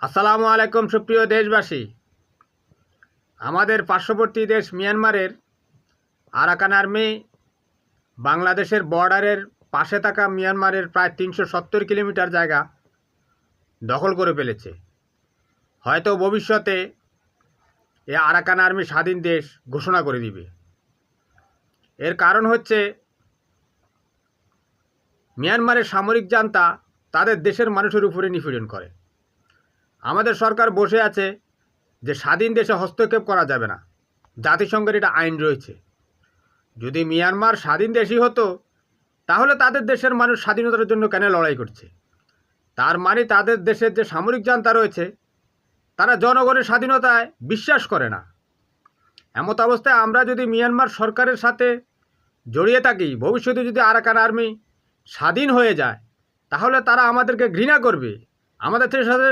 আসসালামু আলাইকুম সুপ্রিয় দেশবাসী। আমাদের পার্শ্ববর্তী দেশ মিয়ানমারের আরাকান আর্মি বাংলাদেশের বর্ডারের পাশে থাকা মিয়ানমারের প্রায় ৩৭০ কিলোমিটার জায়গা দখল করে ফেলেছে। হয়তো ভবিষ্যতে এ আরাকান আর্মি স্বাধীন দেশ ঘোষণা করে দিবে। এর কারণ হচ্ছে মিয়ানমারের সামরিক জান্তা তাদের দেশের মানুষের উপরে নিপীড়ন করে। আমাদের সরকার বসে আছে যে স্বাধীন দেশে হস্তক্ষেপ করা যাবে না, জাতিসংঘের এটা আইন রয়েছে। যদি মিয়ানমার স্বাধীন দেশই হতো তাহলে তাদের দেশের মানুষ স্বাধীনতার জন্য কেন লড়াই করছে? তার মানে তাদের দেশের যে সামরিক জান্তা রয়েছে তারা জনগণের স্বাধীনতায় বিশ্বাস করে না। এমত অবস্থায় আমরা যদি মিয়ানমার সরকারের সাথে জড়িয়ে থাকি, ভবিষ্যতে যদি আরাকান আর্মি স্বাধীন হয়ে যায় তাহলে তারা আমাদেরকে ঘৃণা করবে, আমাদের সাথে